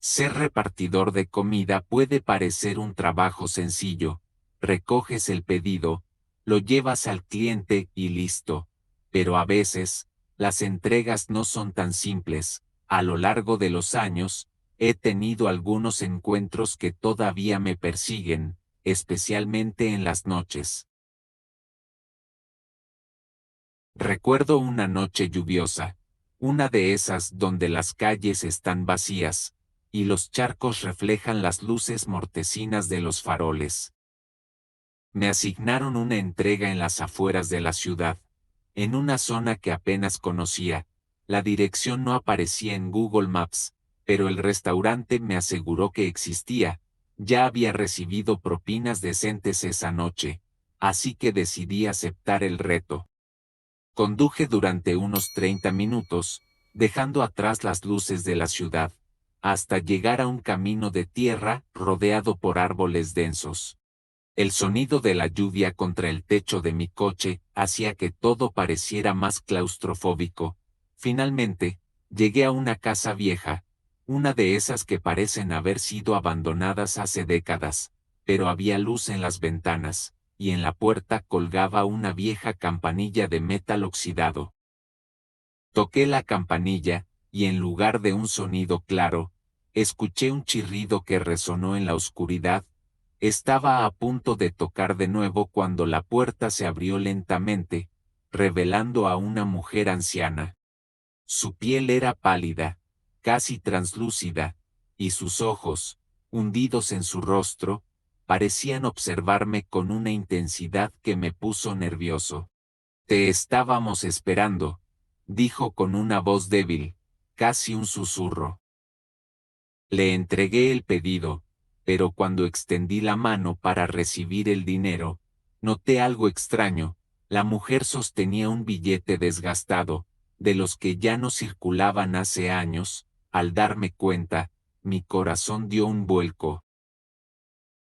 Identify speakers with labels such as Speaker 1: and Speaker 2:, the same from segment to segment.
Speaker 1: Ser repartidor de comida puede parecer un trabajo sencillo. Recoges el pedido, lo llevas al cliente y listo. Pero a veces, las entregas no son tan simples. A lo largo de los años, he tenido algunos encuentros que todavía me persiguen, especialmente en las noches. Recuerdo una noche lluviosa, una de esas donde las calles están vacías, y los charcos reflejan las luces mortecinas de los faroles. Me asignaron una entrega en las afueras de la ciudad, en una zona que apenas conocía. La dirección no aparecía en Google Maps, pero el restaurante me aseguró que existía. Ya había recibido propinas decentes esa noche, así que decidí aceptar el reto. Conduje durante unos 30 minutos, dejando atrás las luces de la ciudad, hasta llegar a un camino de tierra rodeado por árboles densos. El sonido de la lluvia contra el techo de mi coche hacía que todo pareciera más claustrofóbico. Finalmente, llegué a una casa vieja, una de esas que parecen haber sido abandonadas hace décadas, pero había luz en las ventanas, y en la puerta colgaba una vieja campanilla de metal oxidado. Toqué la campanilla, y en lugar de un sonido claro, escuché un chirrido que resonó en la oscuridad. Estaba a punto de tocar de nuevo cuando la puerta se abrió lentamente, revelando a una mujer anciana. Su piel era pálida, casi translúcida, y sus ojos, hundidos en su rostro, parecían observarme con una intensidad que me puso nervioso. Te estábamos esperando, dijo con una voz débil, casi un susurro. Le entregué el pedido, pero cuando extendí la mano para recibir el dinero, noté algo extraño. La mujer sostenía un billete desgastado, de los que ya no circulaban hace años. Al darme cuenta, mi corazón dio un vuelco.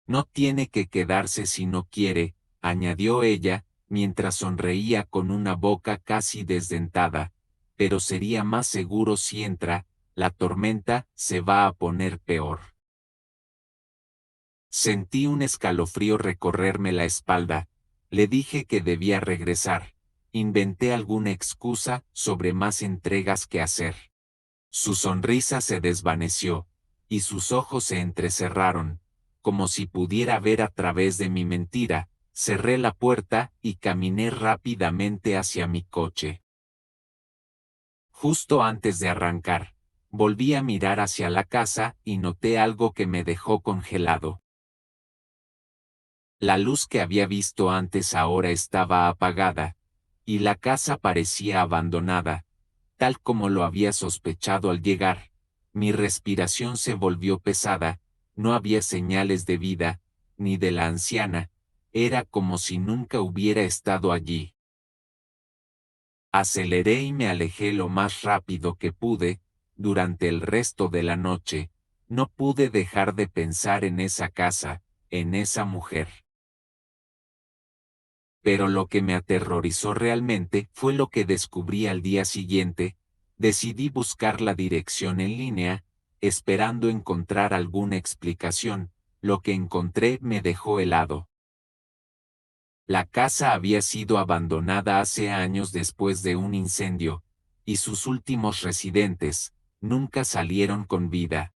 Speaker 1: No tiene que quedarse si no quiere, añadió ella, mientras sonreía con una boca casi desdentada, pero sería más seguro si entra. La tormenta se va a poner peor. Sentí un escalofrío recorrerme la espalda. Le dije que debía regresar. Inventé alguna excusa sobre más entregas que hacer. Su sonrisa se desvaneció, y sus ojos se entrecerraron, como si pudiera ver a través de mi mentira. Cerré la puerta y caminé rápidamente hacia mi coche. Justo antes de arrancar, volví a mirar hacia la casa y noté algo que me dejó congelado. La luz que había visto antes ahora estaba apagada, y la casa parecía abandonada, tal como lo había sospechado al llegar. Mi respiración se volvió pesada, no había señales de vida, ni de la anciana, era como si nunca hubiera estado allí. Aceleré y me alejé lo más rápido que pude. Durante el resto de la noche, no pude dejar de pensar en esa casa, en esa mujer. Pero lo que me aterrorizó realmente fue lo que descubrí al día siguiente. Decidí buscar la dirección en línea, esperando encontrar alguna explicación. Lo que encontré me dejó helado. La casa había sido abandonada hace años después de un incendio, y sus últimos residentes nunca salieron con vida.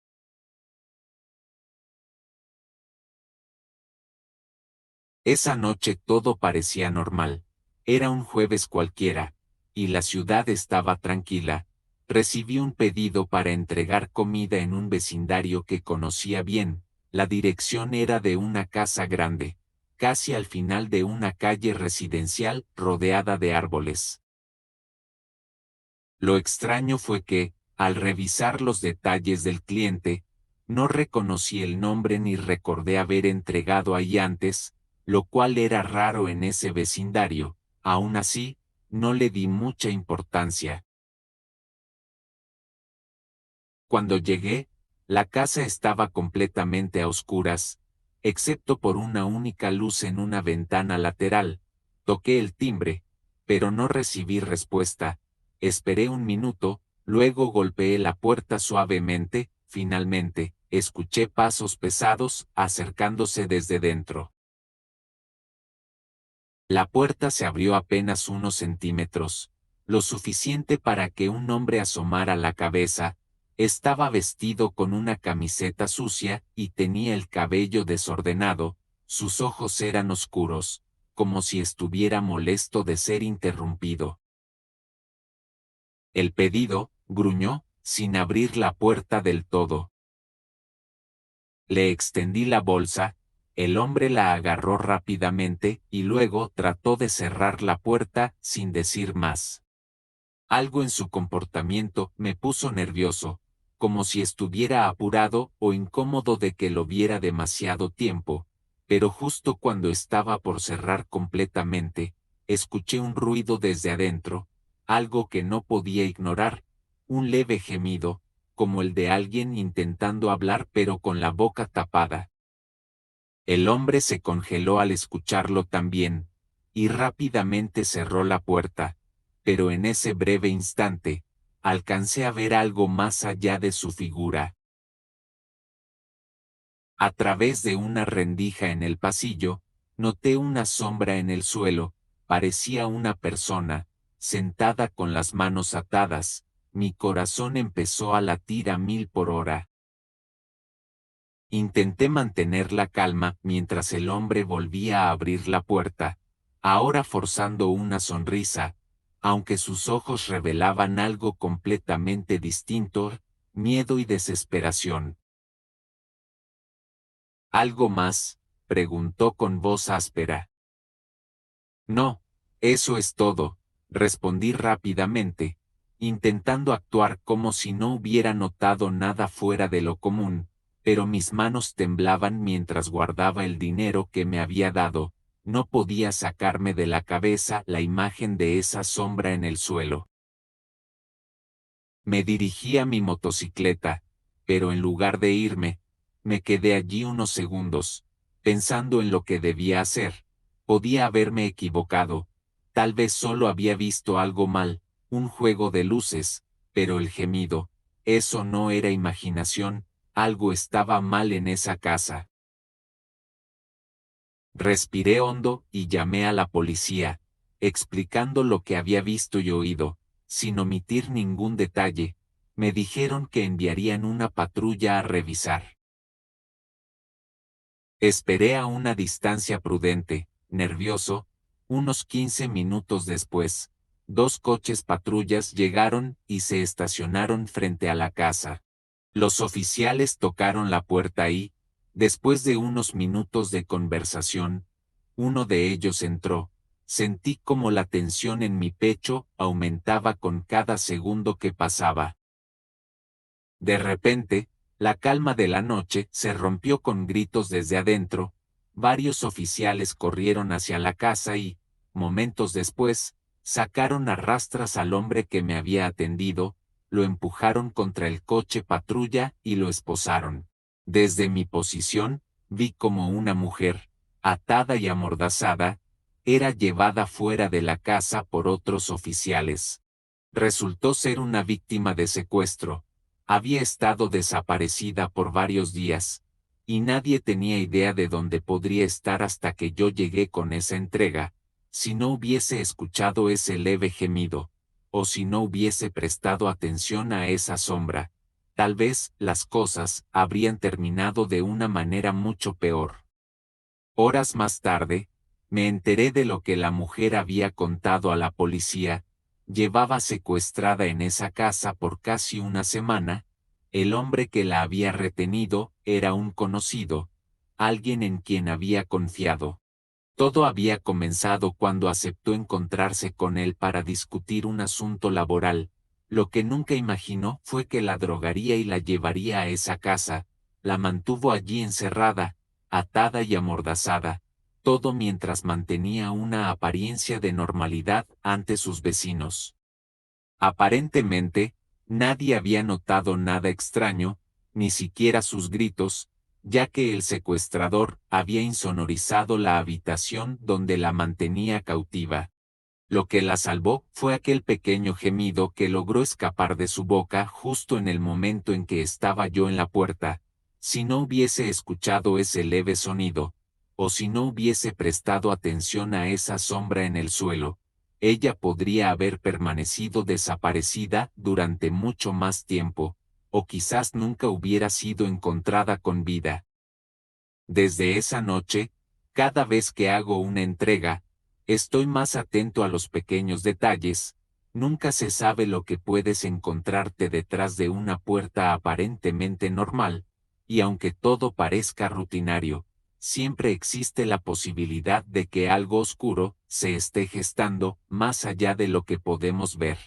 Speaker 1: Esa noche todo parecía normal. Era un jueves cualquiera, y la ciudad estaba tranquila. Recibí un pedido para entregar comida en un vecindario que conocía bien. La dirección era de una casa grande, casi al final de una calle residencial rodeada de árboles. Lo extraño fue que, al revisar los detalles del cliente, no reconocí el nombre ni recordé haber entregado ahí antes, lo cual era raro en ese vecindario. Aún así, no le di mucha importancia. Cuando llegué, la casa estaba completamente a oscuras, excepto por una única luz en una ventana lateral. Toqué el timbre, pero no recibí respuesta. Esperé un minuto, luego golpeé la puerta suavemente. finalmente, escuché pasos pesados acercándose desde dentro. La puerta se abrió apenas unos centímetros, lo suficiente para que un hombre asomara la cabeza. Estaba vestido con una camiseta sucia y tenía el cabello desordenado, sus ojos eran oscuros, como si estuviera molesto de ser interrumpido. El pedido, gruñó, sin abrir la puerta del todo. Le extendí la bolsa, el hombre la agarró rápidamente y luego trató de cerrar la puerta sin decir más. Algo en su comportamiento me puso nervioso, como si estuviera apurado o incómodo de que lo viera demasiado tiempo, pero justo cuando estaba por cerrar completamente, escuché un ruido desde adentro, algo que no podía ignorar, un leve gemido, como el de alguien intentando hablar pero con la boca tapada. El hombre se congeló al escucharlo también, y rápidamente cerró la puerta, pero en ese breve instante, alcancé a ver algo más allá de su figura. A través de una rendija en el pasillo, noté una sombra en el suelo, parecía una persona, sentada con las manos atadas. Mi corazón empezó a latir a 1000 por hora. Intenté mantener la calma mientras el hombre volvía a abrir la puerta, ahora forzando una sonrisa, aunque sus ojos revelaban algo completamente distinto, miedo y desesperación. ¿Algo más?, preguntó con voz áspera. No, eso es todo, respondí rápidamente, intentando actuar como si no hubiera notado nada fuera de lo común, pero mis manos temblaban mientras guardaba el dinero que me había dado. No podía sacarme de la cabeza la imagen de esa sombra en el suelo. Me dirigí a mi motocicleta, pero en lugar de irme, me quedé allí unos segundos, pensando en lo que debía hacer. Podía haberme equivocado, tal vez solo había visto algo mal, un juego de luces, pero el gemido, eso no era imaginación, algo estaba mal en esa casa. Respiré hondo y llamé a la policía, explicando lo que había visto y oído, sin omitir ningún detalle. Me dijeron que enviarían una patrulla a revisar. Esperé a una distancia prudente, nervioso. Unos 15 minutos después, 2 coches patrullas llegaron y se estacionaron frente a la casa. Los oficiales tocaron la puerta y, después de unos minutos de conversación, uno de ellos entró. Sentí como la tensión en mi pecho aumentaba con cada segundo que pasaba. De repente, la calma de la noche se rompió con gritos desde adentro. Varios oficiales corrieron hacia la casa y, momentos después, sacaron a rastras al hombre que me había atendido, lo empujaron contra el coche patrulla y lo esposaron. Desde mi posición, vi como una mujer, atada y amordazada, era llevada fuera de la casa por otros oficiales. Resultó ser una víctima de secuestro. Había estado desaparecida por varios días, y nadie tenía idea de dónde podría estar hasta que yo llegué con esa entrega. Si no hubiese escuchado ese leve gemido, o si no hubiese prestado atención a esa sombra, tal vez las cosas habrían terminado de una manera mucho peor. Horas más tarde, me enteré de lo que la mujer había contado a la policía. Llevaba secuestrada en esa casa por casi una semana. El hombre que la había retenido era un conocido, alguien en quien había confiado. Todo había comenzado cuando aceptó encontrarse con él para discutir un asunto laboral. Lo que nunca imaginó fue que la drogaría y la llevaría a esa casa. La mantuvo allí encerrada, atada y amordazada, todo mientras mantenía una apariencia de normalidad ante sus vecinos. Aparentemente, nadie había notado nada extraño, ni siquiera sus gritos, ya que el secuestrador había insonorizado la habitación donde la mantenía cautiva. Lo que la salvó fue aquel pequeño gemido que logró escapar de su boca justo en el momento en que estaba yo en la puerta. Si no hubiese escuchado ese leve sonido, o si no hubiese prestado atención a esa sombra en el suelo, ella podría haber permanecido desaparecida durante mucho más tiempo, o quizás nunca hubiera sido encontrada con vida. Desde esa noche, cada vez que hago una entrega, estoy más atento a los pequeños detalles. Nunca se sabe lo que puedes encontrarte detrás de una puerta aparentemente normal, y aunque todo parezca rutinario, siempre existe la posibilidad de que algo oscuro se esté gestando más allá de lo que podemos ver.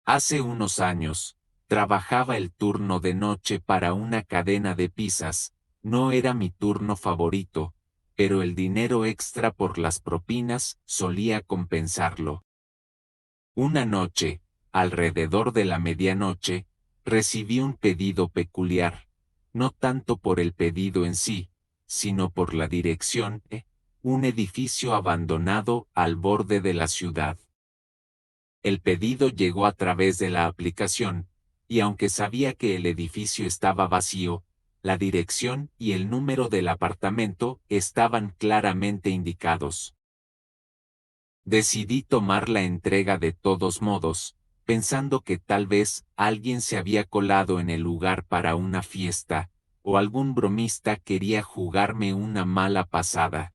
Speaker 1: Hace unos años, trabajaba el turno de noche para una cadena de pizzas. No era mi turno favorito, pero el dinero extra por las propinas solía compensarlo. Una noche, alrededor de la medianoche, recibí un pedido peculiar, no tanto por el pedido en sí, sino por la dirección, un edificio abandonado al borde de la ciudad. El pedido llegó a través de la aplicación, y aunque sabía que el edificio estaba vacío, la dirección y el número del apartamento estaban claramente indicados. Decidí tomar la entrega de todos modos, pensando que tal vez alguien se había colado en el lugar para una fiesta, o algún bromista quería jugarme una mala pasada.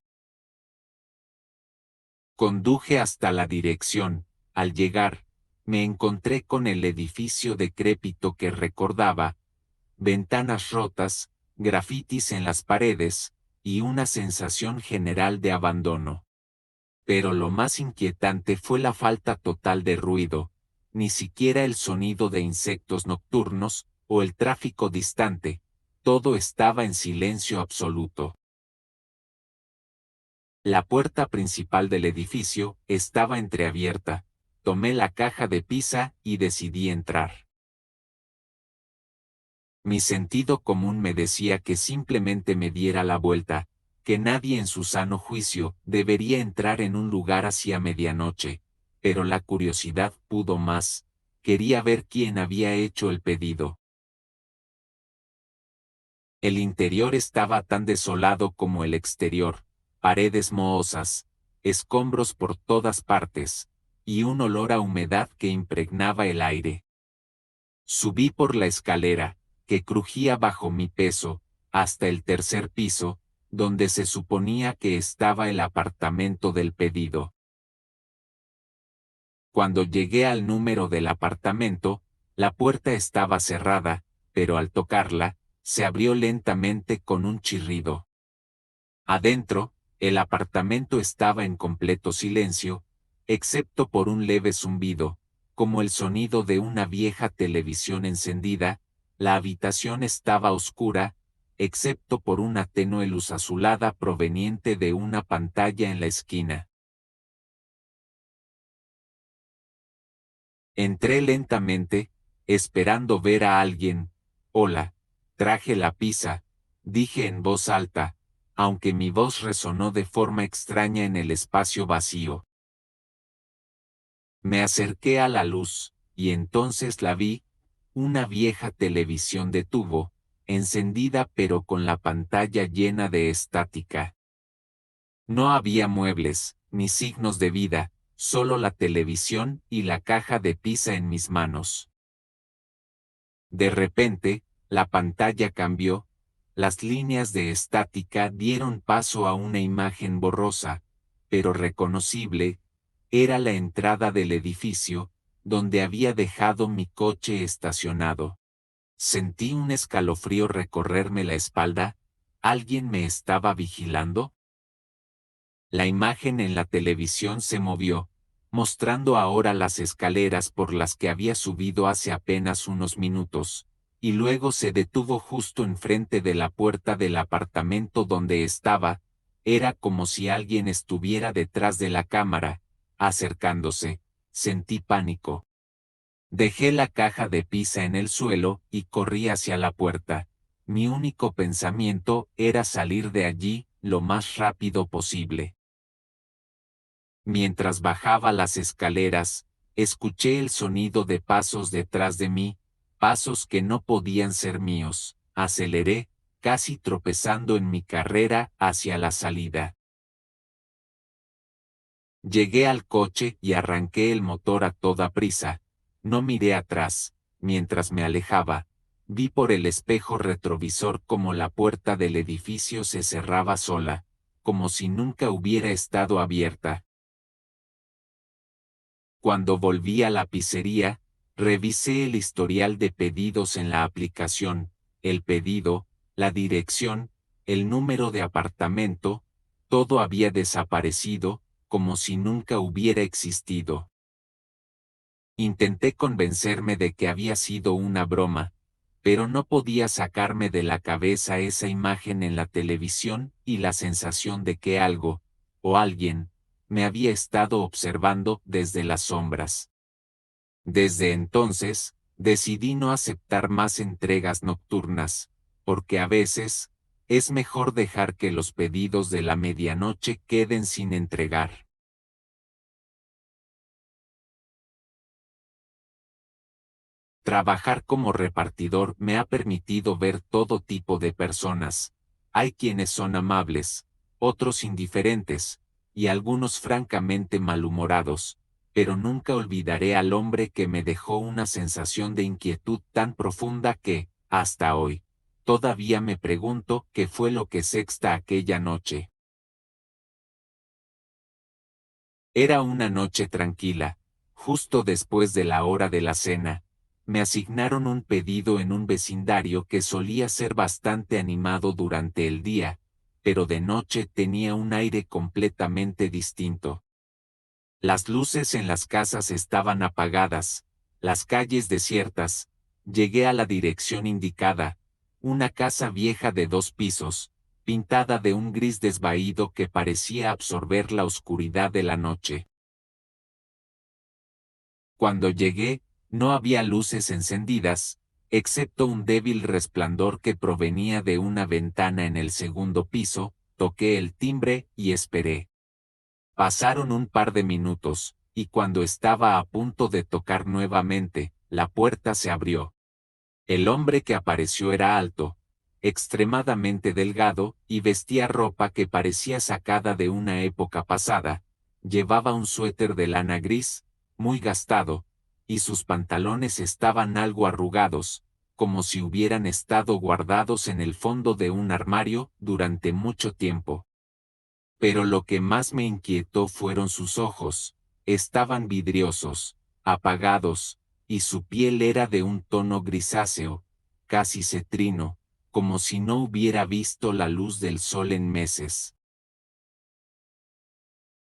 Speaker 1: Conduje hasta la dirección. Al llegar, me encontré con el edificio decrépito que recordaba, ventanas rotas, grafitis en las paredes, y una sensación general de abandono. Pero lo más inquietante fue la falta total de ruido, ni siquiera el sonido de insectos nocturnos, o el tráfico distante, todo estaba en silencio absoluto. La puerta principal del edificio estaba entreabierta. Tomé la caja de pizza y decidí entrar. Mi sentido común me decía que simplemente me diera la vuelta, que nadie en su sano juicio debería entrar en un lugar hacia medianoche, pero la curiosidad pudo más. Quería ver quién había hecho el pedido. El interior estaba tan desolado como el exterior, paredes mohosas, escombros por todas partes, y un olor a humedad que impregnaba el aire. Subí por la escalera, que crujía bajo mi peso, hasta el tercer piso, donde se suponía que estaba el apartamento del pedido. Cuando llegué al número del apartamento, la puerta estaba cerrada, pero al tocarla, se abrió lentamente con un chirrido. Adentro, el apartamento estaba en completo silencio, excepto por un leve zumbido, como el sonido de una vieja televisión encendida. La habitación estaba oscura, excepto por una tenue luz azulada proveniente de una pantalla en la esquina. Entré lentamente, esperando ver a alguien. Hola, traje la pizza, dije en voz alta, aunque mi voz resonó de forma extraña en el espacio vacío. Me acerqué a la luz, y entonces la vi, una vieja televisión de tubo, encendida pero con la pantalla llena de estática. No había muebles, ni signos de vida, solo la televisión y la caja de pizza en mis manos. De repente, la pantalla cambió, las líneas de estática dieron paso a una imagen borrosa, pero reconocible. Era la entrada del edificio, donde había dejado mi coche estacionado. Sentí un escalofrío recorrerme la espalda. ¿Alguien me estaba vigilando? La imagen en la televisión se movió, mostrando ahora las escaleras por las que había subido hace apenas unos minutos, y luego se detuvo justo enfrente de la puerta del apartamento donde estaba. Era como si alguien estuviera detrás de la cámara, acercándose. Sentí pánico. Dejé la caja de pizza en el suelo y corrí hacia la puerta. Mi único pensamiento era salir de allí lo más rápido posible. Mientras bajaba las escaleras, escuché el sonido de pasos detrás de mí, pasos que no podían ser míos. Aceleré, casi tropezando en mi carrera hacia la salida. Llegué al coche y arranqué el motor a toda prisa. No miré atrás. Mientras me alejaba, vi por el espejo retrovisor cómo la puerta del edificio se cerraba sola, como si nunca hubiera estado abierta. Cuando volví a la pizzería, revisé el historial de pedidos en la aplicación, el pedido, la dirección, el número de apartamento, todo había desaparecido, como si nunca hubiera existido. Intenté convencerme de que había sido una broma, pero no podía sacarme de la cabeza esa imagen en la televisión y la sensación de que algo, o alguien, me había estado observando desde las sombras. Desde entonces, decidí no aceptar más entregas nocturnas, porque a veces, es mejor dejar que los pedidos de la medianoche queden sin entregar. Trabajar como repartidor me ha permitido ver todo tipo de personas. Hay quienes son amables, otros indiferentes, y algunos francamente malhumorados, pero nunca olvidaré al hombre que me dejó una sensación de inquietud tan profunda que, hasta hoy, todavía me pregunto qué fue lo que sexta aquella noche. Era una noche tranquila, justo después de la hora de la cena. Me asignaron un pedido en un vecindario que solía ser bastante animado durante el día, pero de noche tenía un aire completamente distinto. Las luces en las casas estaban apagadas, las calles desiertas. Llegué a la dirección indicada, una casa vieja de 2 pisos, pintada de un gris desvaído que parecía absorber la oscuridad de la noche. Cuando llegué, no había luces encendidas, excepto un débil resplandor que provenía de una ventana en el segundo piso. Toqué el timbre y esperé. Pasaron un par de minutos, y cuando estaba a punto de tocar nuevamente, la puerta se abrió. El hombre que apareció era alto, extremadamente delgado, y vestía ropa que parecía sacada de una época pasada. Llevaba un suéter de lana gris, muy gastado, y sus pantalones estaban algo arrugados, como si hubieran estado guardados en el fondo de un armario durante mucho tiempo. Pero lo que más me inquietó fueron sus ojos. Estaban vidriosos, apagados, y su piel era de un tono grisáceo, casi cetrino, como si no hubiera visto la luz del sol en meses.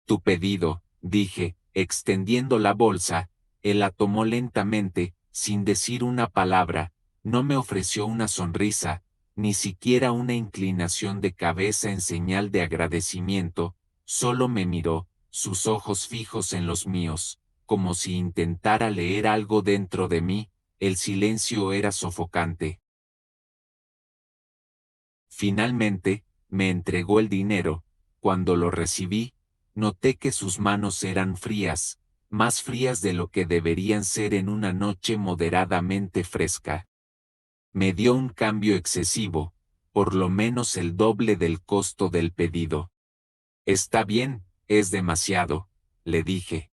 Speaker 1: Tu pedido, dije, extendiendo la bolsa. Él la tomó lentamente, sin decir una palabra. No me ofreció una sonrisa, ni siquiera una inclinación de cabeza en señal de agradecimiento. Solo me miró, sus ojos fijos en los míos, como si intentara leer algo dentro de mí. El silencio era sofocante. Finalmente, me entregó el dinero. Cuando lo recibí, noté que sus manos eran frías, más frías de lo que deberían ser en una noche moderadamente fresca. Me dio un cambio excesivo, por lo menos el doble del costo del pedido. Está bien, es demasiado, le dije.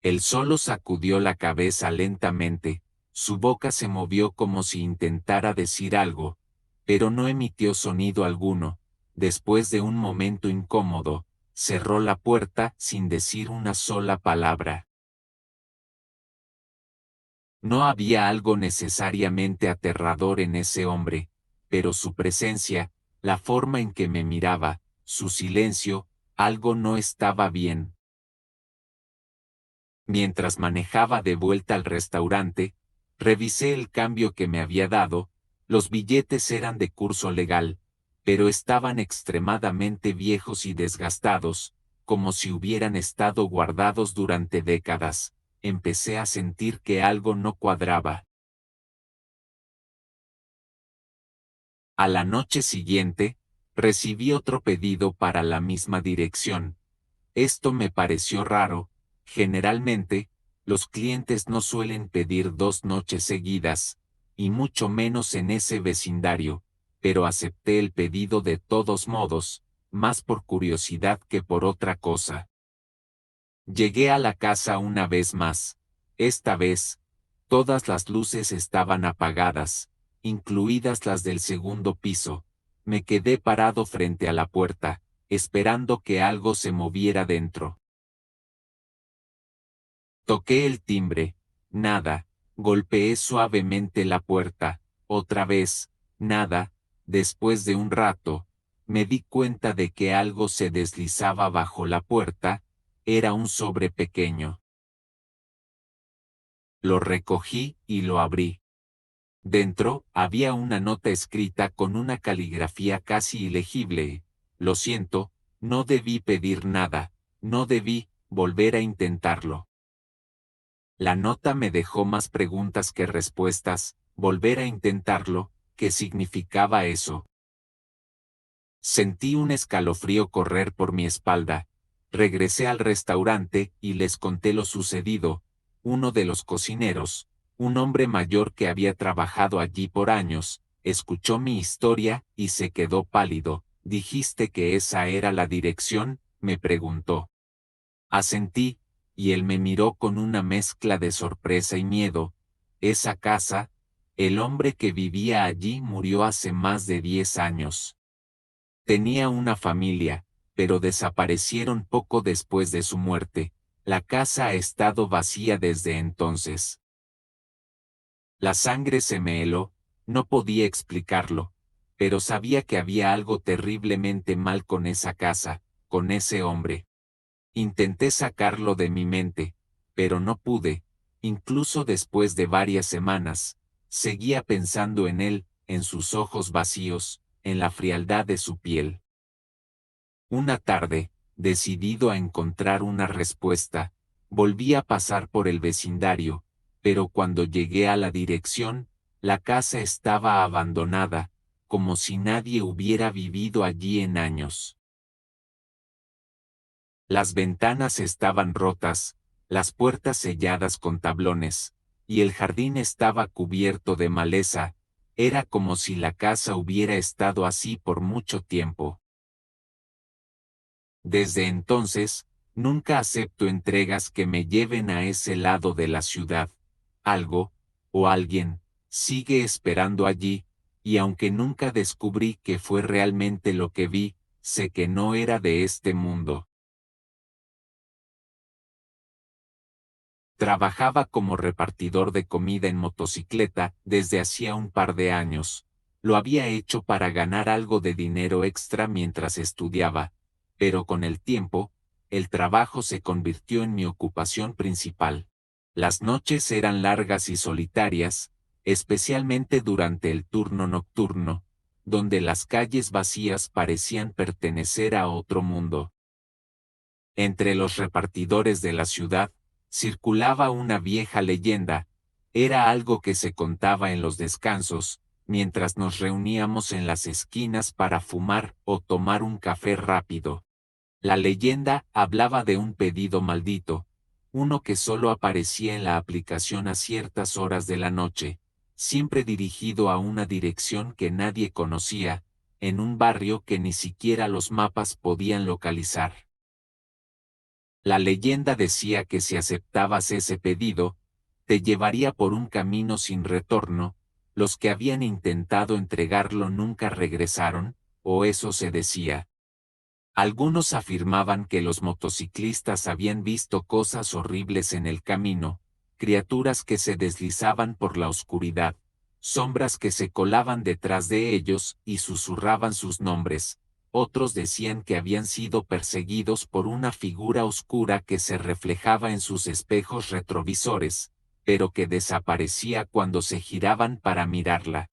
Speaker 1: Él solo sacudió la cabeza lentamente, su boca se movió como si intentara decir algo, pero no emitió sonido alguno. Después de un momento incómodo, cerró la puerta sin decir una sola palabra. No había algo necesariamente aterrador en ese hombre, pero su presencia, la forma en que me miraba, su silencio, algo no estaba bien. Mientras manejaba de vuelta al restaurante, revisé el cambio que me había dado. Los billetes eran de curso legal, pero estaban extremadamente viejos y desgastados, como si hubieran estado guardados durante décadas. Empecé a sentir que algo no cuadraba. A la noche siguiente, recibí otro pedido para la misma dirección. Esto me pareció raro. Generalmente, los clientes no suelen pedir 2 noches seguidas, y mucho menos en ese vecindario, pero acepté el pedido de todos modos, más por curiosidad que por otra cosa. Llegué a la casa una vez más. Esta vez, todas las luces estaban apagadas, incluidas las del segundo piso. Me quedé parado frente a la puerta, esperando que algo se moviera dentro. Toqué el timbre, nada. Golpeé suavemente la puerta, otra vez, nada. Después de un rato, me di cuenta de que algo se deslizaba bajo la puerta. Era un sobre pequeño. Lo recogí y lo abrí. Dentro, había una nota escrita con una caligrafía casi ilegible. Lo siento, no debí pedir nada, no debí volver a intentarlo. La nota me dejó más preguntas que respuestas. Volver a intentarlo, ¿qué significaba eso? Sentí un escalofrío correr por mi espalda. Regresé al restaurante y les conté lo sucedido. Uno de los cocineros, un hombre mayor que había trabajado allí por años, escuchó mi historia y se quedó pálido. ¿Dijiste que esa era la dirección?, me preguntó. Asentí, y él me miró con una mezcla de sorpresa y miedo. Esa casa, el hombre que vivía allí murió hace más de 10 años. Tenía una familia, pero desaparecieron poco después de su muerte. La casa ha estado vacía desde entonces. La sangre se me heló, no podía explicarlo, pero sabía que había algo terriblemente mal con esa casa, con ese hombre. Intenté sacarlo de mi mente, pero no pude. Incluso después de varias semanas, seguía pensando en él, en sus ojos vacíos, en la frialdad de su piel. Una tarde, decidido a encontrar una respuesta, volví a pasar por el vecindario, pero cuando llegué a la dirección, la casa estaba abandonada, como si nadie hubiera vivido allí en años. Las ventanas estaban rotas, las puertas selladas con tablones, y el jardín estaba cubierto de maleza. Era como si la casa hubiera estado así por mucho tiempo. Desde entonces, nunca acepto entregas que me lleven a ese lado de la ciudad. Algo, o alguien, sigue esperando allí, y aunque nunca descubrí qué fue realmente lo que vi, sé que no era de este mundo. Trabajaba como repartidor de comida en motocicleta desde hacía un par de años. Lo había hecho para ganar algo de dinero extra mientras estudiaba, pero con el tiempo, el trabajo se convirtió en mi ocupación principal. Las noches eran largas y solitarias, especialmente durante el turno nocturno, donde las calles vacías parecían pertenecer a otro mundo. Entre los repartidores de la ciudad, circulaba una vieja leyenda. Era algo que se contaba en los descansos, mientras nos reuníamos en las esquinas para fumar o tomar un café rápido. La leyenda hablaba de un pedido maldito, uno que solo aparecía en la aplicación a ciertas horas de la noche, siempre dirigido a una dirección que nadie conocía, en un barrio que ni siquiera los mapas podían localizar. La leyenda decía que si aceptabas ese pedido, te llevaría por un camino sin retorno. Los que habían intentado entregarlo nunca regresaron, o eso se decía. Algunos afirmaban que los motociclistas habían visto cosas horribles en el camino, criaturas que se deslizaban por la oscuridad, sombras que se colaban detrás de ellos y susurraban sus nombres. Otros decían que habían sido perseguidos por una figura oscura que se reflejaba en sus espejos retrovisores, pero que desaparecía cuando se giraban para mirarla.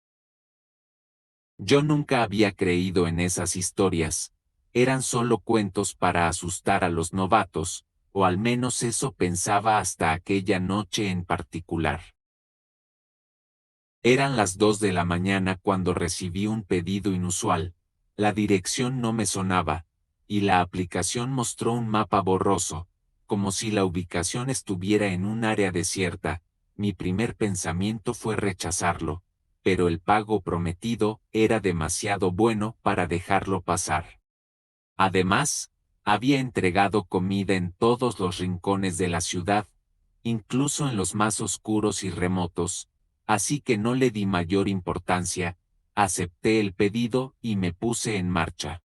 Speaker 1: Yo nunca había creído en esas historias. Eran solo cuentos para asustar a los novatos, o al menos eso pensaba hasta aquella noche en particular. Eran las 2 de la mañana cuando recibí un pedido inusual. La dirección no me sonaba, y la aplicación mostró un mapa borroso, como si la ubicación estuviera en un área desierta. Mi primer pensamiento fue rechazarlo, pero el pago prometido era demasiado bueno para dejarlo pasar. Además, había entregado comida en todos los rincones de la ciudad, incluso en los más oscuros y remotos, así que no le di mayor importancia, acepté el pedido y me puse en marcha.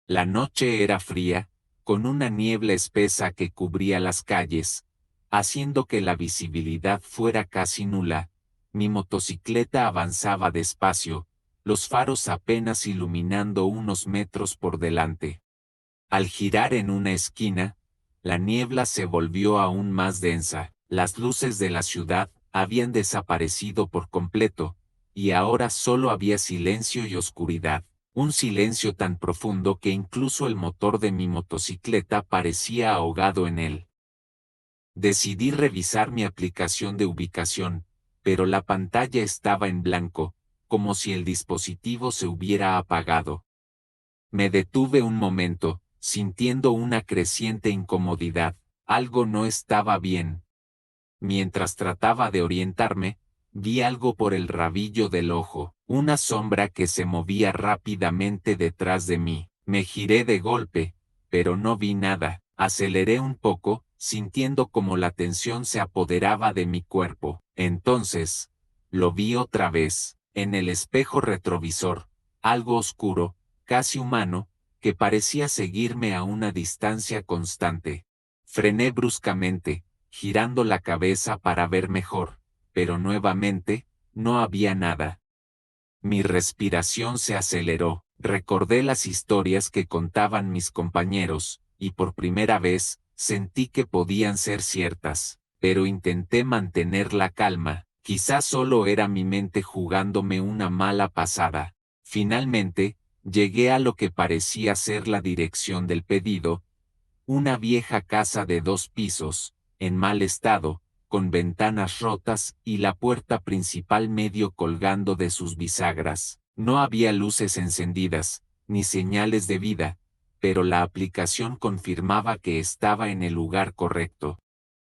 Speaker 1: La noche era fría, con una niebla espesa que cubría las calles, haciendo que la visibilidad fuera casi nula. Mi motocicleta avanzaba despacio, los faros apenas iluminando unos metros por delante. Al girar en una esquina, la niebla se volvió aún más densa. Las luces de la ciudad habían desaparecido por completo, y ahora solo había silencio y oscuridad. Un silencio tan profundo que incluso el motor de mi motocicleta parecía ahogado en él. Decidí revisar mi aplicación de ubicación, pero la pantalla estaba en blanco, como si el dispositivo se hubiera apagado. Me detuve un momento, sintiendo una creciente incomodidad. Algo no estaba bien. Mientras trataba de orientarme, vi algo por el rabillo del ojo, una sombra que se movía rápidamente detrás de mí. Me giré de golpe, pero no vi nada. Aceleré un poco, sintiendo como la tensión se apoderaba de mi cuerpo. Entonces, lo vi otra vez, en el espejo retrovisor, algo oscuro, casi humano, que parecía seguirme a una distancia constante. Frené bruscamente, girando la cabeza para ver mejor, pero nuevamente, no había nada. Mi respiración se aceleró, recordé las historias que contaban mis compañeros, y por primera vez, sentí que podían ser ciertas, pero intenté mantener la calma. Quizás solo era mi mente jugándome una mala pasada. Finalmente, llegué a lo que parecía ser la dirección del pedido, una vieja casa de 2 pisos, en mal estado, con ventanas rotas y la puerta principal medio colgando de sus bisagras. No había luces encendidas, ni señales de vida, pero la aplicación confirmaba que estaba en el lugar correcto.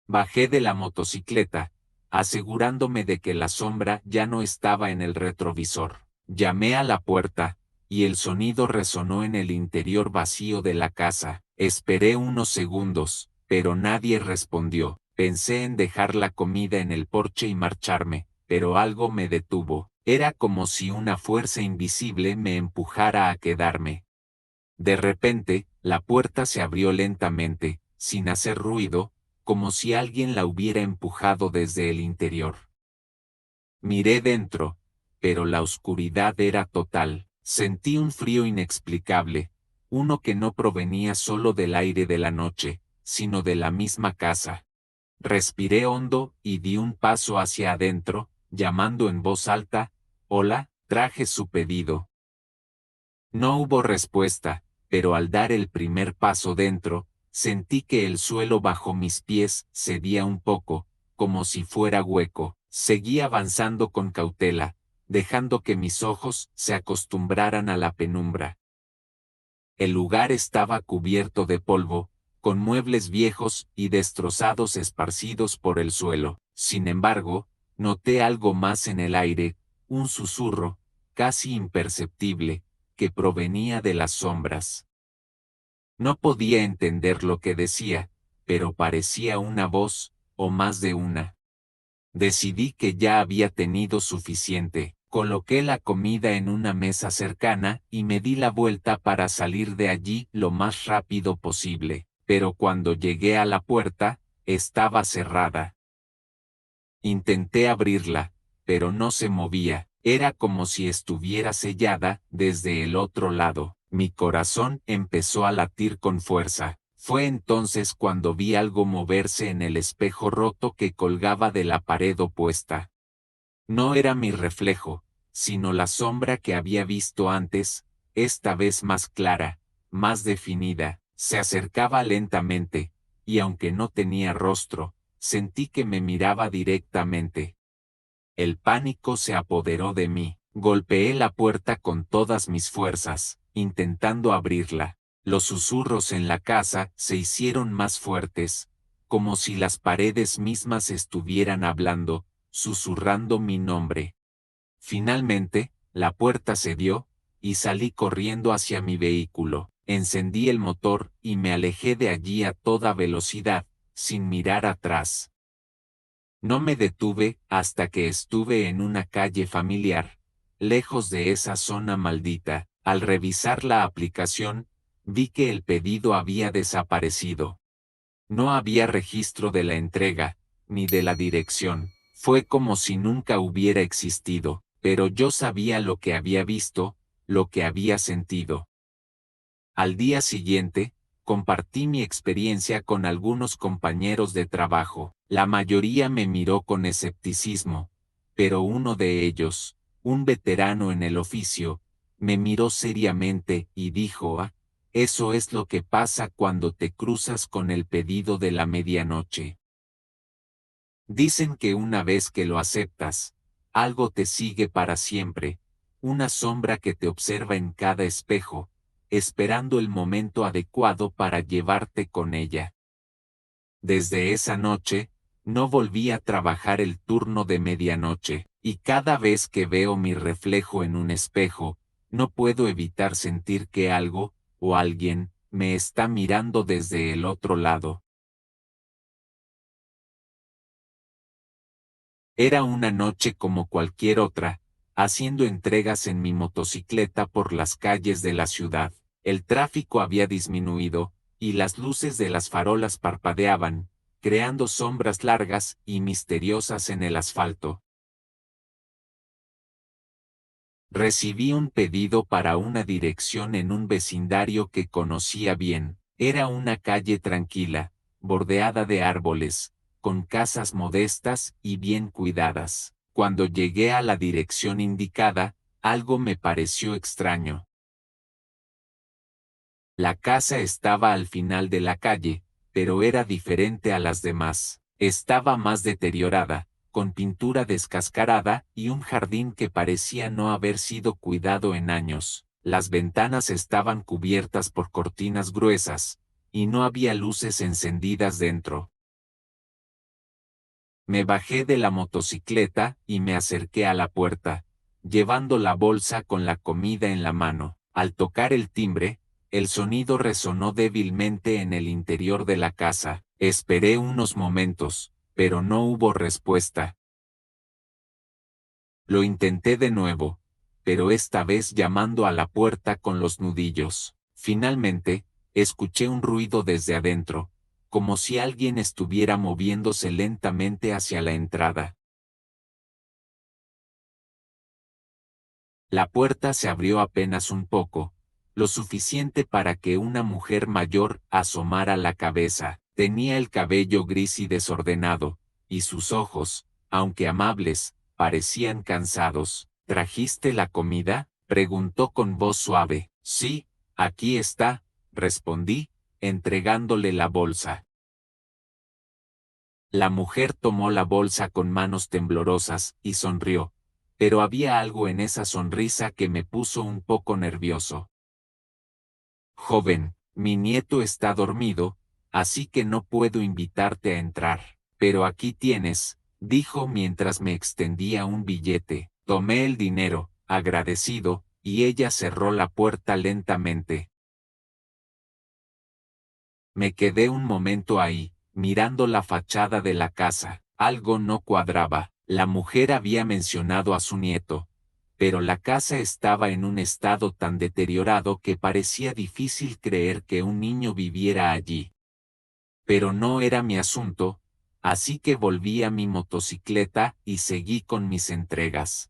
Speaker 1: Bajé de la motocicleta, asegurándome de que la sombra ya no estaba en el retrovisor. Llamé a la puerta, y el sonido resonó en el interior vacío de la casa. Esperé unos segundos, pero nadie respondió. Pensé en dejar la comida en el porche y marcharme, pero algo me detuvo. Era como si una fuerza invisible me empujara a quedarme. De repente, la puerta se abrió lentamente, sin hacer ruido, como si alguien la hubiera empujado desde el interior. Miré dentro, pero la oscuridad era total. Sentí un frío inexplicable, uno que no provenía solo del aire de la noche, sino de la misma casa. Respiré hondo y di un paso hacia adentro, llamando en voz alta, «Hola», traje su pedido. No hubo respuesta, pero al dar el primer paso dentro, sentí que el suelo bajo mis pies cedía un poco, como si fuera hueco. Seguí avanzando con cautela, dejando que mis ojos se acostumbraran a la penumbra. El lugar estaba cubierto de polvo, con muebles viejos y destrozados esparcidos por el suelo. Sin embargo, noté algo más en el aire, un susurro, casi imperceptible, que provenía de las sombras. No podía entender lo que decía, pero parecía una voz, o más de una. Decidí que ya había tenido suficiente. Coloqué la comida en una mesa cercana y me di la vuelta para salir de allí lo más rápido posible, pero cuando llegué a la puerta, estaba cerrada. Intenté abrirla, pero no se movía. Era como si estuviera sellada desde el otro lado. Mi corazón empezó a latir con fuerza. Fue entonces cuando vi algo moverse en el espejo roto que colgaba de la pared opuesta. No era mi reflejo, sino la sombra que había visto antes, esta vez más clara, más definida. Se acercaba lentamente, y aunque no tenía rostro, sentí que me miraba directamente. El pánico se apoderó de mí. Golpeé la puerta con todas mis fuerzas, intentando abrirla. Los susurros en la casa se hicieron más fuertes, como si las paredes mismas estuvieran hablando, susurrando mi nombre. Finalmente, la puerta cedió, y salí corriendo hacia mi vehículo. Encendí el motor y me alejé de allí a toda velocidad, sin mirar atrás. No me detuve hasta que estuve en una calle familiar, lejos de esa zona maldita. Al revisar la aplicación, vi que el pedido había desaparecido. No había registro de la entrega, ni de la dirección. Fue como si nunca hubiera existido, pero yo sabía lo que había visto, lo que había sentido. Al día siguiente, compartí mi experiencia con algunos compañeros de trabajo. La mayoría me miró con escepticismo, pero uno de ellos, un veterano en el oficio, me miró seriamente y dijo: eso es lo que pasa cuando te cruzas con el pedido de la medianoche. Dicen que una vez que lo aceptas, algo te sigue para siempre, una sombra que te observa en cada espejo, esperando el momento adecuado para llevarte con ella. Desde esa noche, no volví a trabajar el turno de medianoche, y cada vez que veo mi reflejo en un espejo, no puedo evitar sentir que algo, o alguien, me está mirando desde el otro lado. Era una noche como cualquier otra, haciendo entregas en mi motocicleta por las calles de la ciudad. El tráfico había disminuido, y las luces de las farolas parpadeaban, creando sombras largas y misteriosas en el asfalto. Recibí un pedido para una dirección en un vecindario que conocía bien. Era una calle tranquila, bordeada de árboles, con casas modestas y bien cuidadas. Cuando llegué a la dirección indicada, algo me pareció extraño. La casa estaba al final de la calle, pero era diferente a las demás. Estaba más deteriorada, con pintura descascarada y un jardín que parecía no haber sido cuidado en años. Las ventanas estaban cubiertas por cortinas gruesas, y no había luces encendidas dentro. Me bajé de la motocicleta y me acerqué a la puerta, llevando la bolsa con la comida en la mano. Al tocar el timbre, el sonido resonó débilmente en el interior de la casa. Esperé unos momentos, pero no hubo respuesta. Lo intenté de nuevo, pero esta vez llamando a la puerta con los nudillos. Finalmente, escuché un ruido desde adentro, como si alguien estuviera moviéndose lentamente hacia la entrada. La puerta se abrió apenas un poco, lo suficiente para que una mujer mayor asomara la cabeza. Tenía el cabello gris y desordenado, y sus ojos, aunque amables, parecían cansados. ¿Trajiste la comida?, preguntó con voz suave. Sí, aquí está, respondí, entregándole la bolsa. La mujer tomó la bolsa con manos temblorosas y sonrió, pero había algo en esa sonrisa que me puso un poco nervioso. Joven, mi nieto está dormido, así que no puedo invitarte a entrar, pero aquí tienes, dijo mientras me extendía un billete. Tomé el dinero, agradecido, y ella cerró la puerta lentamente. Me quedé un momento ahí, mirando la fachada de la casa. Algo no cuadraba. La mujer había mencionado a su nieto, pero la casa estaba en un estado tan deteriorado que parecía difícil creer que un niño viviera allí. Pero no era mi asunto, así que volví a mi motocicleta y seguí con mis entregas.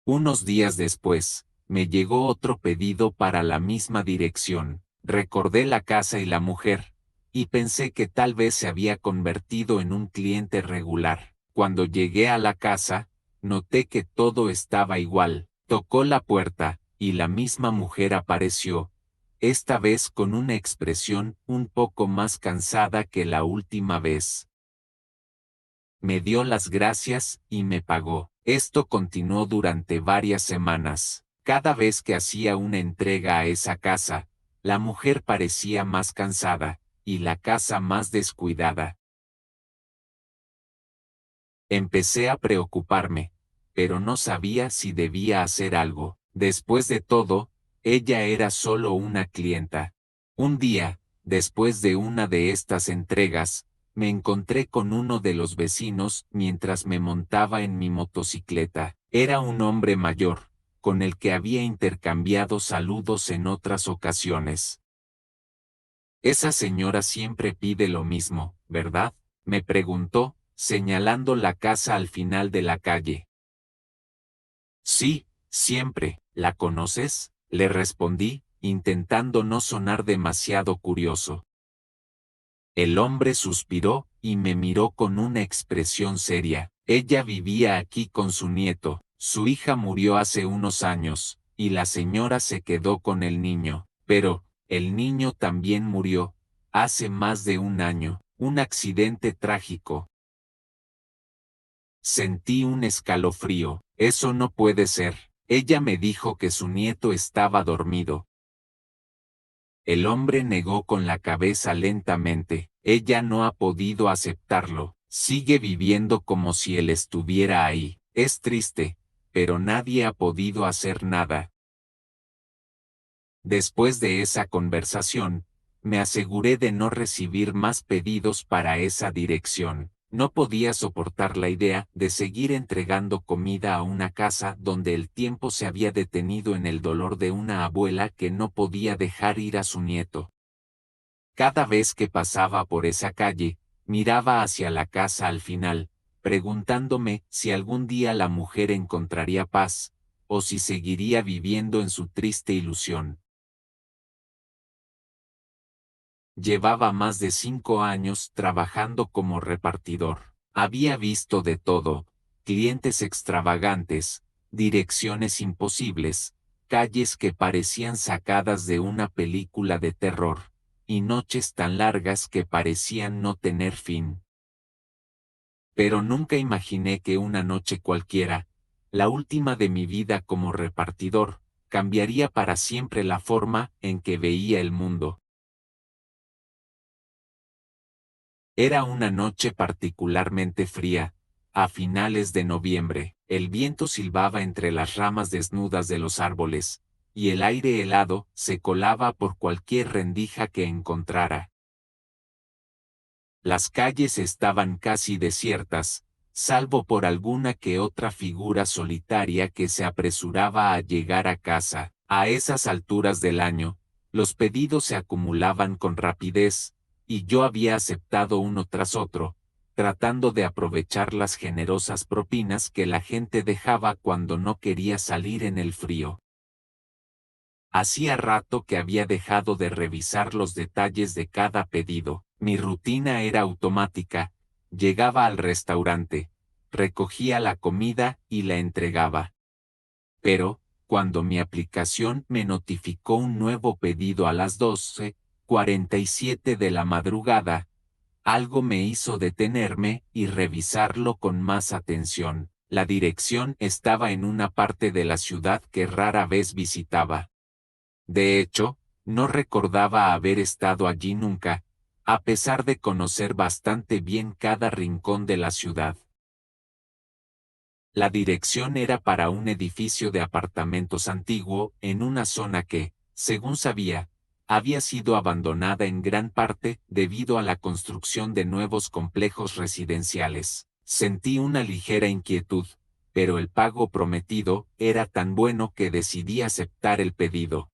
Speaker 1: Unos días después, me llegó otro pedido para la misma dirección. Recordé la casa y la mujer, y pensé que tal vez se había convertido en un cliente regular. Cuando llegué a la casa, noté que todo estaba igual. Tocó la puerta, y la misma mujer apareció, esta vez con una expresión un poco más cansada que la última vez. Me dio las gracias y me pagó. Esto continuó durante varias semanas. Cada vez que hacía una entrega a esa casa, la mujer parecía más cansada, y la casa más descuidada. Empecé a preocuparme, pero no sabía si debía hacer algo. Después de todo, ella era solo una clienta. Un día, después de una de estas entregas, me encontré con uno de los vecinos mientras me montaba en mi motocicleta. Era un hombre mayor, con el que había intercambiado saludos en otras ocasiones. Esa señora siempre pide lo mismo, ¿verdad?, me preguntó, señalando la casa al final de la calle. Sí, siempre. ¿La conoces?, le respondí, intentando no sonar demasiado curioso. El hombre suspiró y me miró con una expresión seria. Ella vivía aquí con su nieto. Su hija murió hace unos años, y la señora se quedó con el niño. Pero, el niño también murió, hace más de un año. Un accidente trágico. Sentí un escalofrío. Eso no puede ser. Ella me dijo que su nieto estaba dormido. El hombre negó con la cabeza lentamente. Ella no ha podido aceptarlo. Sigue viviendo como si él estuviera ahí. Es triste, pero nadie ha podido hacer nada. Después de esa conversación, me aseguré de no recibir más pedidos para esa dirección. No podía soportar la idea de seguir entregando comida a una casa donde el tiempo se había detenido en el dolor de una abuela que no podía dejar ir a su nieto. Cada vez que pasaba por esa calle, miraba hacia la casa al final, preguntándome si algún día la mujer encontraría paz, o si seguiría viviendo en su triste ilusión. Llevaba más de 5 años trabajando como repartidor. Había visto de todo: clientes extravagantes, direcciones imposibles, calles que parecían sacadas de una película de terror, y noches tan largas que parecían no tener fin. Pero nunca imaginé que una noche cualquiera, la última de mi vida como repartidor, cambiaría para siempre la forma en que veía el mundo. Era una noche particularmente fría, a finales de noviembre. El viento silbaba entre las ramas desnudas de los árboles, y el aire helado se colaba por cualquier rendija que encontrara. Las calles estaban casi desiertas, salvo por alguna que otra figura solitaria que se apresuraba a llegar a casa. A esas alturas del año, los pedidos se acumulaban con rapidez, y yo había aceptado uno tras otro, tratando de aprovechar las generosas propinas que la gente dejaba cuando no quería salir en el frío. Hacía rato que había dejado de revisar los detalles de cada pedido. Mi rutina era automática: llegaba al restaurante, recogía la comida y la entregaba. Pero, cuando mi aplicación me notificó un nuevo pedido a las 12:47 de la madrugada, algo me hizo detenerme y revisarlo con más atención. La dirección estaba en una parte de la ciudad que rara vez visitaba. De hecho, no recordaba haber estado allí nunca, a pesar de conocer bastante bien cada rincón de la ciudad. La dirección era para un edificio de apartamentos antiguo en una zona que, según sabía, había sido abandonada en gran parte debido a la construcción de nuevos complejos residenciales. Sentí una ligera inquietud, pero el pago prometido era tan bueno que decidí aceptar el pedido.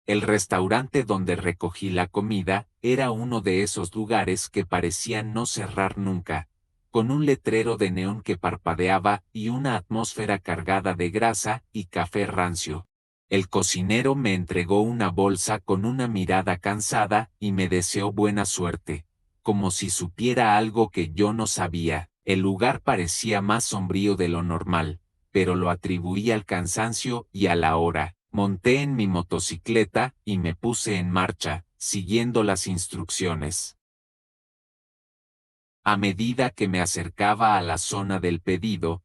Speaker 1: El restaurante donde recogí la comida era uno de esos lugares que parecían no cerrar nunca, con un letrero de neón que parpadeaba y una atmósfera cargada de grasa y café rancio. El cocinero me entregó una bolsa con una mirada cansada y me deseó buena suerte, como si supiera algo que yo no sabía. El lugar parecía más sombrío de lo normal, pero lo atribuí al cansancio y a la hora. Monté en mi motocicleta y me puse en marcha, siguiendo las instrucciones. A medida que me acercaba a la zona del pedido,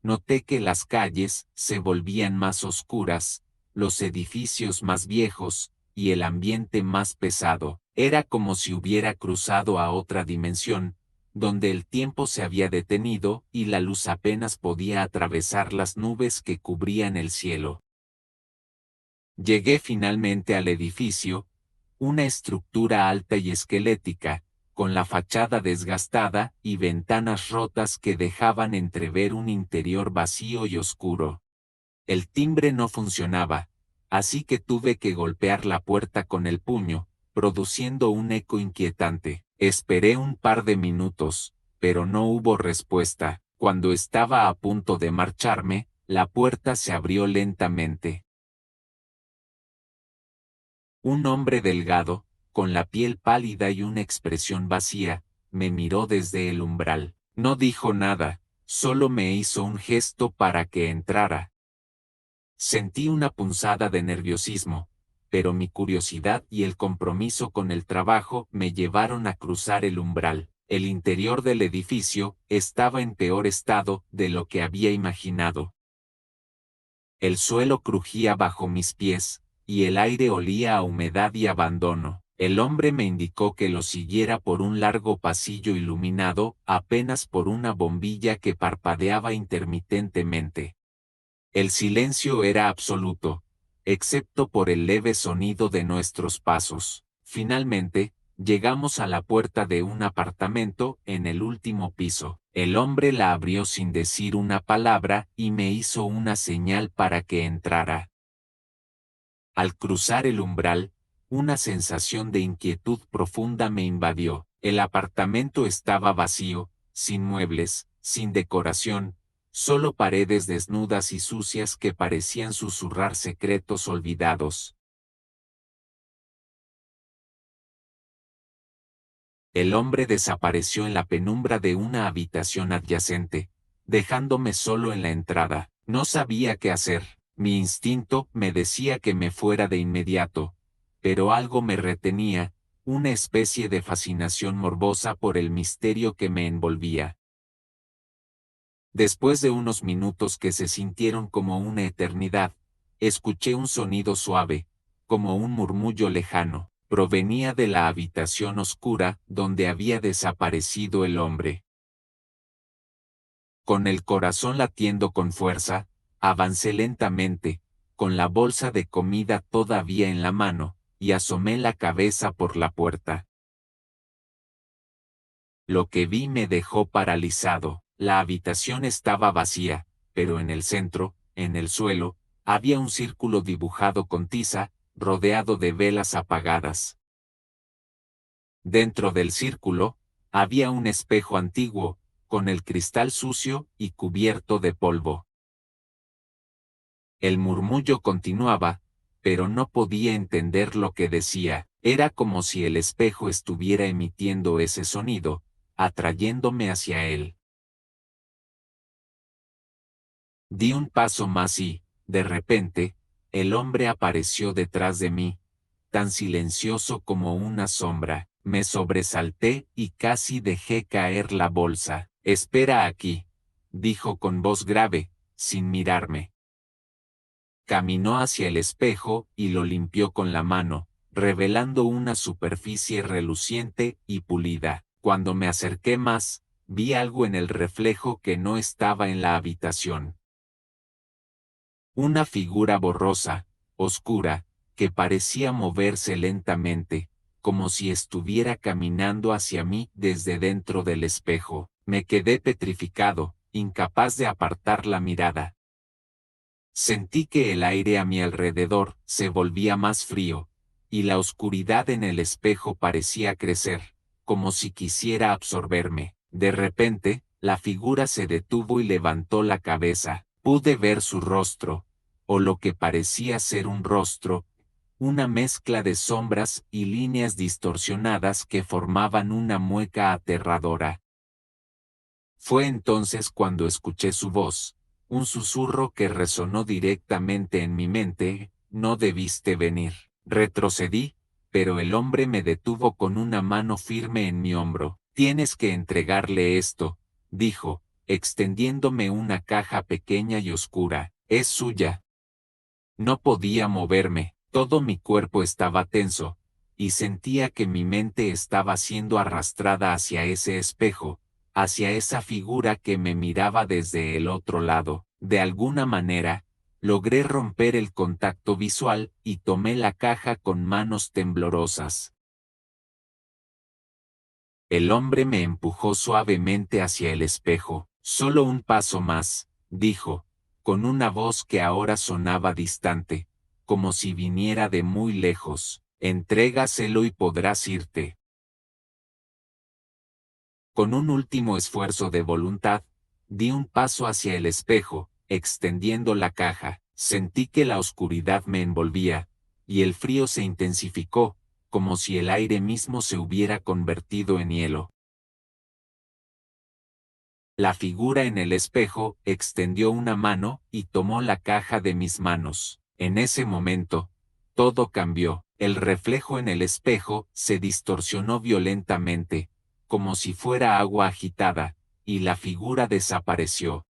Speaker 1: noté que las calles se volvían más oscuras, los edificios más viejos, y el ambiente más pesado. Era como si hubiera cruzado a otra dimensión, donde el tiempo se había detenido y la luz apenas podía atravesar las nubes que cubrían el cielo. Llegué finalmente al edificio, una estructura alta y esquelética, con la fachada desgastada y ventanas rotas que dejaban entrever un interior vacío y oscuro. El timbre no funcionaba, así que tuve que golpear la puerta con el puño, produciendo un eco inquietante. Esperé un par de minutos, pero no hubo respuesta. Cuando estaba a punto de marcharme, la puerta se abrió lentamente. Un hombre delgado, con la piel pálida y una expresión vacía, me miró desde el umbral. No dijo nada, solo me hizo un gesto para que entrara. Sentí una punzada de nerviosismo, pero mi curiosidad y el compromiso con el trabajo me llevaron a cruzar el umbral. El interior del edificio estaba en peor estado de lo que había imaginado. El suelo crujía bajo mis pies, y el aire olía a humedad y abandono. El hombre me indicó que lo siguiera por un largo pasillo iluminado apenas por una bombilla que parpadeaba intermitentemente. El silencio era absoluto, excepto por el leve sonido de nuestros pasos. Finalmente, llegamos a la puerta de un apartamento en el último piso. El hombre la abrió sin decir una palabra y me hizo una señal para que entrara. Al cruzar el umbral, una sensación de inquietud profunda me invadió. El apartamento estaba vacío, sin muebles, sin decoración, solo paredes desnudas y sucias que parecían susurrar secretos olvidados. El hombre desapareció en la penumbra de una habitación adyacente, dejándome solo en la entrada. No sabía qué hacer. Mi instinto me decía que me fuera de inmediato, pero algo me retenía, una especie de fascinación morbosa por el misterio que me envolvía. Después de unos minutos que se sintieron como una eternidad, escuché un sonido suave, como un murmullo lejano. Provenía de la habitación oscura donde había desaparecido el hombre. Con el corazón latiendo con fuerza, avancé lentamente, con la bolsa de comida todavía en la mano, y asomé la cabeza por la puerta. Lo que vi me dejó paralizado. La habitación estaba vacía, pero en el centro, en el suelo, había un círculo dibujado con tiza, rodeado de velas apagadas. Dentro del círculo, había un espejo antiguo, con el cristal sucio y cubierto de polvo. El murmullo continuaba, pero no podía entender lo que decía. Era como si el espejo estuviera emitiendo ese sonido, atrayéndome hacia él. Di un paso más y, de repente, el hombre apareció detrás de mí, tan silencioso como una sombra. Me sobresalté y casi dejé caer la bolsa. Espera aquí, dijo con voz grave, sin mirarme. Caminó hacia el espejo y lo limpió con la mano, revelando una superficie reluciente y pulida. Cuando me acerqué más, vi algo en el reflejo que no estaba en la habitación. Una figura borrosa, oscura, que parecía moverse lentamente, como si estuviera caminando hacia mí desde dentro del espejo. Me quedé petrificado, incapaz de apartar la mirada. Sentí que el aire a mi alrededor se volvía más frío, y la oscuridad en el espejo parecía crecer, como si quisiera absorberme. De repente, la figura se detuvo y levantó la cabeza. Pude ver su rostro, o lo que parecía ser un rostro, una mezcla de sombras y líneas distorsionadas que formaban una mueca aterradora. Fue entonces cuando escuché su voz, un susurro que resonó directamente en mi mente: no debiste venir. Retrocedí, pero el hombre me detuvo con una mano firme en mi hombro. Tienes que entregarle esto, dijo, extendiéndome una caja pequeña y oscura. Es suya. No podía moverme, todo mi cuerpo estaba tenso, y sentía que mi mente estaba siendo arrastrada hacia ese espejo, hacia esa figura que me miraba desde el otro lado. De alguna manera, logré romper el contacto visual y tomé la caja con manos temblorosas. El hombre me empujó suavemente hacia el espejo. Solo un paso más, dijo, con una voz que ahora sonaba distante, como si viniera de muy lejos. Entrégaselo y podrás irte. Con un último esfuerzo de voluntad, di un paso hacia el espejo, extendiendo la caja. Sentí que la oscuridad me envolvía, y el frío se intensificó, como si el aire mismo se hubiera convertido en hielo. La figura en el espejo extendió una mano y tomó la caja de mis manos. En ese momento, todo cambió. El reflejo en el espejo se distorsionó violentamente, como si fuera agua agitada, y la figura desapareció.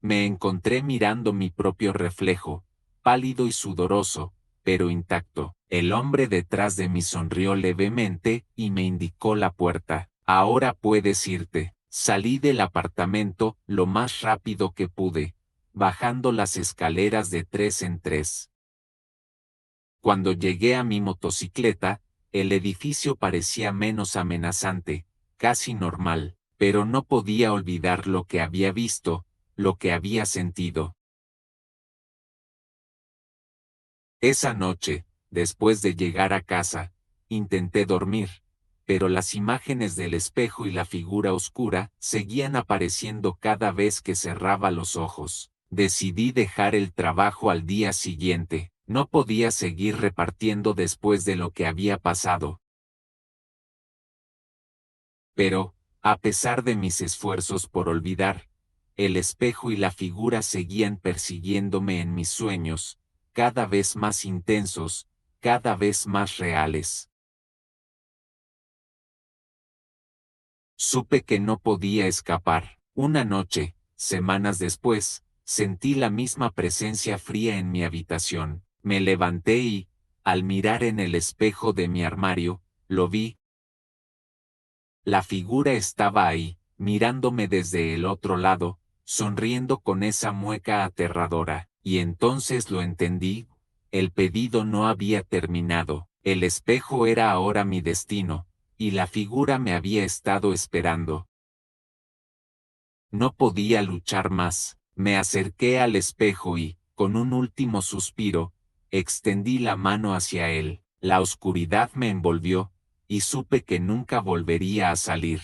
Speaker 1: Me encontré mirando mi propio reflejo, pálido y sudoroso, pero intacto. El hombre detrás de mí sonrió levemente y me indicó la puerta. Ahora puedes irte. Salí del apartamento lo más rápido que pude, bajando las escaleras de 3 en 3. Cuando llegué a mi motocicleta, el edificio parecía menos amenazante, casi normal, pero no podía olvidar lo que había visto, lo que había sentido. Esa noche, después de llegar a casa, intenté dormir, pero las imágenes del espejo y la figura oscura seguían apareciendo cada vez que cerraba los ojos. Decidí dejar el trabajo al día siguiente. No podía seguir repartiendo después de lo que había pasado. Pero, a pesar de mis esfuerzos por olvidar, el espejo y la figura seguían persiguiéndome en mis sueños, cada vez más intensos, cada vez más reales. Supe que no podía escapar. Una noche, semanas después, sentí la misma presencia fría en mi habitación. Me levanté y, al mirar en el espejo de mi armario, lo vi. La figura estaba ahí, mirándome desde el otro lado, sonriendo con esa mueca aterradora, y entonces lo entendí. El pedido no había terminado, el espejo era ahora mi destino, y la figura me había estado esperando. No podía luchar más, me acerqué al espejo y, con un último suspiro, extendí la mano hacia él. La oscuridad me envolvió, y supe que nunca volvería a salir.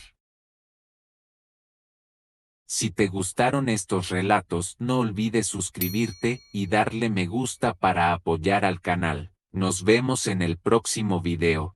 Speaker 1: Si te gustaron estos relatos, no olvides suscribirte y darle me gusta para apoyar al canal. Nos vemos en el próximo video.